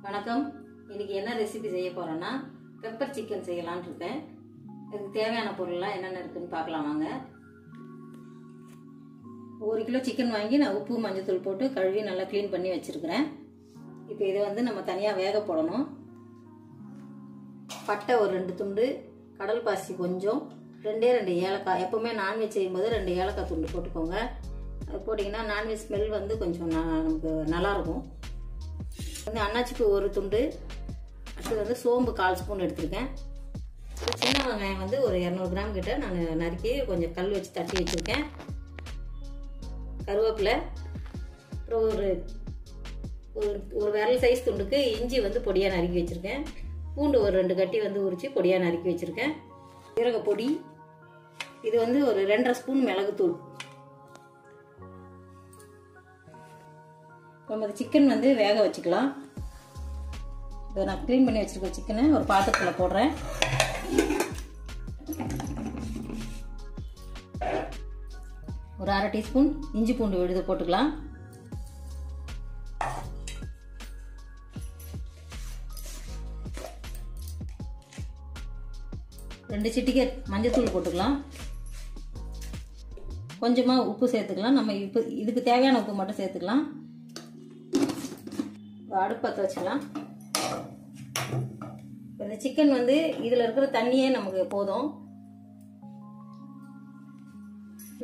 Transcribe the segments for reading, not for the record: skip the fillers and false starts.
வணக்கம். இன்னைக்கு என்ன ரெசிபி செய்ய போறேன்னா பெப்பர் சிக்கன் செய்யலாம்னு இருக்கேன். இதுக்கு தேவையான பொருள்லாம் என்னென்ன இருக்குன்னு பார்க்கலாம் வாங்க. 1 கிலோ சிக்கன் வாங்கி நான் உப்பு மஞ்சத்தூள் போட்டு கழுவி நல்லா க்ளீன் பண்ணி வச்சிருக்கிறேன். இப்போ இதை வந்து நம்ம தனியாக வேக போடணும். பட்டை ஒரு 2 துண்டு, கடல் பாசி கொஞ்சம், 2 ஏலக்காய். எப்பவுமே நான்வெஜ் செய்யும்போது 2 ஏலக்காய் துண்டு போட்டுக்கோங்க. அது போட்டிங்கன்னா நான்வெஜ் ஸ்மெல் வந்து கொஞ்சம் நமக்கு நல்லாயிருக்கும். வந்து அன்னாச்சிப்பூ 1 துண்டு, அடுத்து வந்து சோம்பு 1/4 ஸ்பூன் எடுத்திருக்கேன். சின்ன வெங்காயம் வந்து ஒரு 200 கிராம் கிட்ட நான் நறுக்கி கொஞ்சம் கல் வச்சு தட்டி வச்சுருக்கேன். கருவேப்பிலை, அப்புறம் ஒரு விரல் சைஸ் துண்டுக்கு இஞ்சி வந்து பொடியாக நறுக்கி வச்சுருக்கேன். பூண்டு ஒரு 2 கட்டி வந்து உரித்து பொடியாக நறுக்கி வச்சுருக்கேன். சீரக பொடி, இது வந்து ஒரு 2.5 ஸ்பூன் மிளகுத்தூள். நம்ம சிக்கன் வந்து வேக வச்சுக்கலாம். இப்போ நான் க்ளீன் பண்ணி வச்சுருக்க சிக்கனை ஒரு பாத்திரத்தில் போடுறேன். ஒரு 1/2 டீஸ்பூன் இஞ்சி பூண்டு விழுது போட்டுக்கலாம். ரெண்டு சிட்டிகை மஞ்சத்தூள் போட்டுக்கலாம். கொஞ்சமாக உப்பு சேர்த்துக்கலாம். நம்ம இதுக்கு தேவையான உப்பு மட்டும் சேர்த்துக்கலாம். அடுப்பு பற்ற வச்சுக்கலாம். இந்த சிக்கன் வந்து இதில் இருக்கிற தண்ணியே நமக்கு போதும்.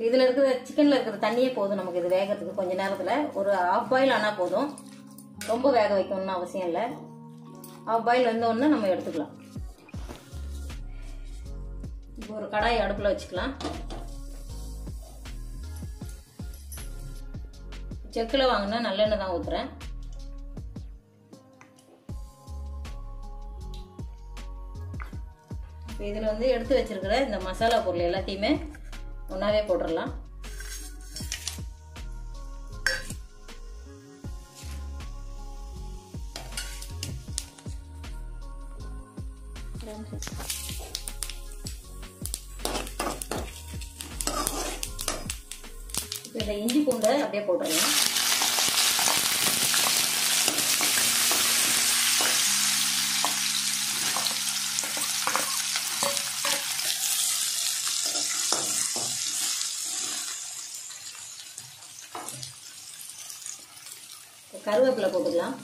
இதில் இருக்கிற சிக்கனில் இருக்கிற தண்ணியே போதும் நமக்கு இது வேகிறதுக்கு. கொஞ்சம் நேரத்தில் ஒரு 1/2 பாயில் ஆனால் போதும். ரொம்ப வேக வைக்கணும்னு அவசியம் இல்லை. 1/2 பாயில் வந்தோடனே நம்ம எடுத்துக்கலாம். இப்போ ஒரு கடாய் அடுப்பில் வச்சுக்கலாம். செக்கில் வாங்கினா நல்லெண்ணெய் தான் ஊற்றுறேன். இதில் வந்து எடுத்து வச்சிருக்கிற இந்த மசாலா பொருள் எல்லாத்தையுமே ஒன்றாவே போட்டுடலாம். இந்த இஞ்சி பூண்டை அப்படியே போட்டுடலாம். கருவேப்பிலை போட்டுக்கலாம்.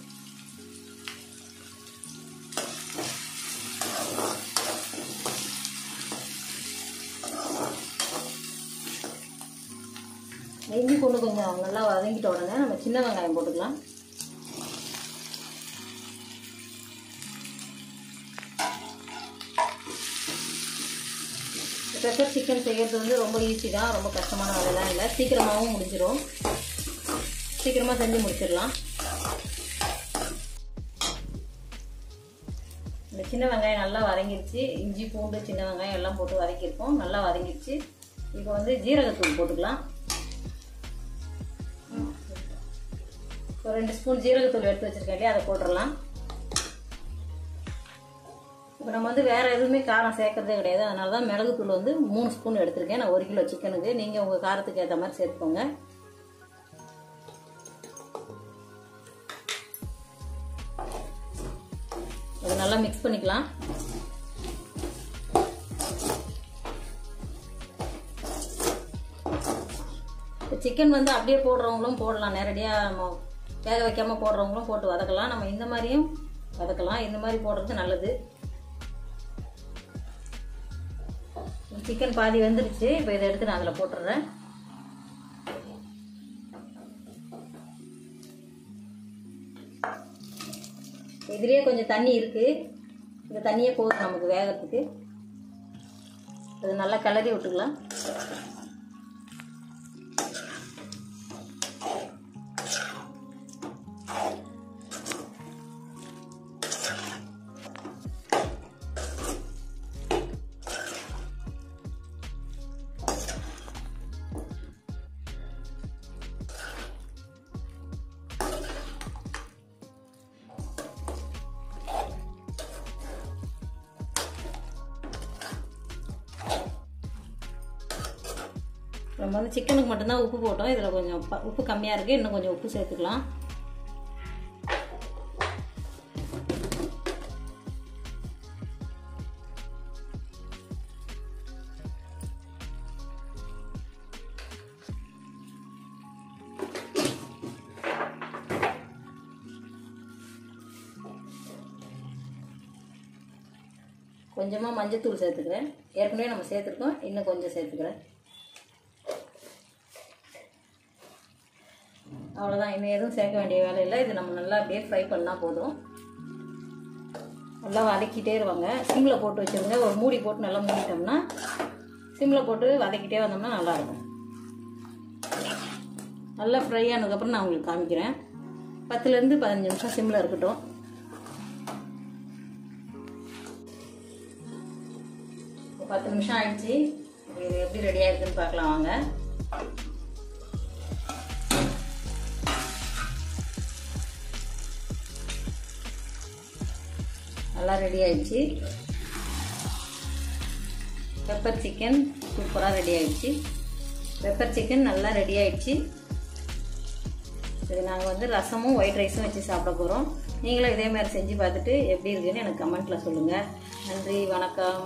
இஞ்சி பூண்டு கொஞ்சம் நல்லா வதங்கிட்ட உடனே நம்ம சின்ன வெங்காயம் போட்டுக்கலாம். பெப்பர் சிக்கன் செய்யறது வந்து ரொம்ப ஈஸி தான், ரொம்ப கஷ்டமான வேலைலாம் இல்லை. சீக்கிரமாகவும் முடிஞ்சிடும். சீக்கிரமாக செஞ்சு முடிச்சிடலாம். இந்த சின்ன வெங்காயம் நல்லா வதங்கிடுச்சு. இஞ்சி பூண்டு சின்ன வெங்காயம் எல்லாம் போட்டு வதக்கியிருக்கோம். நல்லா வதங்கிடுச்சு. இப்போ வந்து ஜீரகத்தூள் போட்டுக்கலாம். ஒரு 2 ஸ்பூன் ஜீரகத்தூள் எடுத்து வச்சிருக்கேன் இல்லையா, அதை போட்டுடலாம். இப்போ நம்ம வந்து வேற எதுவுமே காரம் சேர்க்கறதே கிடையாது. அதனால தான் மிளகுத்தூள் வந்து 3 ஸ்பூன் எடுத்திருக்கேன். நான் 1 கிலோ சிக்கனுக்கு. நீங்கள் உங்கள் காரத்துக்கு ஏற்ற மாதிரி சேர்த்துக்கோங்க. அதை நல்லா மிக்ஸ் பண்ணிக்கலாம். சிக்கன் வந்து அப்படியே போடுறவங்களும் போடலாம். நேரடியாக நம்ம வேக வைக்காம போடுறவங்களும் போட்டு வதக்கலாம். நம்ம இந்த மாதிரியும் வதக்கலாம். இந்த மாதிரி போடுறது நல்லது. சிக்கன் பாதி வெந்துருச்சு. இப்போ இதை எடுத்து நான் அதில் போட்டுடுறேன். இதுலயே கொஞ்சம் தண்ணி இருக்கு. இந்த தண்ணியே போதும் நமக்கு வேகிறதுக்கு. அது நல்லா கிளறி விட்டுக்கலாம். நம்ம வந்து சிக்கனுக்கு மட்டும்தான் உப்பு போட்டோம். இதில் கொஞ்சம் உப்பு கம்மியாக இருக்குது. இன்னும் கொஞ்சம் உப்பு சேர்த்துக்கலாம். கொஞ்சமாக மஞ்சத்தூள் சேர்த்துக்கிறேன். ஏற்கனவே நம்ம சேர்த்துருக்கோம், இன்னும் கொஞ்சம் சேர்த்துக்கிறேன். அவ்வளோதான், இன்னும் எதுவும் சேர்க்க வேண்டிய வேலை இல்லை. இது நம்ம நல்லா அப்படியே ஃப்ரை பண்ணால் போதும். நல்லா வதக்கிட்டே இருவாங்க. சிம்மில் போட்டு வச்சுருங்க. ஒரு மூடி போட்டு நல்லா மூடிட்டோம்னா சிம்மில் போட்டு வதக்கிட்டே வந்தோம்னா நல்லாயிருக்கும். நல்லா ஃப்ரை ஆனதுக்கப்புறம் நான் உங்களுக்கு காமிக்கிறேன். 10லேருந்து 15 நிமிஷம் சிம்மில் இருக்கட்டும். இப்போ 10 நிமிஷம் ஆயிடுச்சு. இது எப்படி ரெடி ஆகிருக்குன்னு பார்க்கலாம் வாங்க. நல்லா ரெடி ஆயிடுச்சு. பெப்பர் சிக்கன் சூப்பராக ரெடி ஆயிடுச்சு. பெப்பர் சிக்கன் நல்லா ரெடி ஆயிடுச்சு. இது நாங்கள் வந்து ரசமும் ஒயிட் ரைஸும் வச்சு சாப்பிட போகிறோம். நீங்களும் இதே மாதிரி செஞ்சு பார்த்துட்டு எப்படி இருக்குன்னு எனக்கு கமெண்ட்டில் சொல்லுங்கள். நன்றி, வணக்கம்.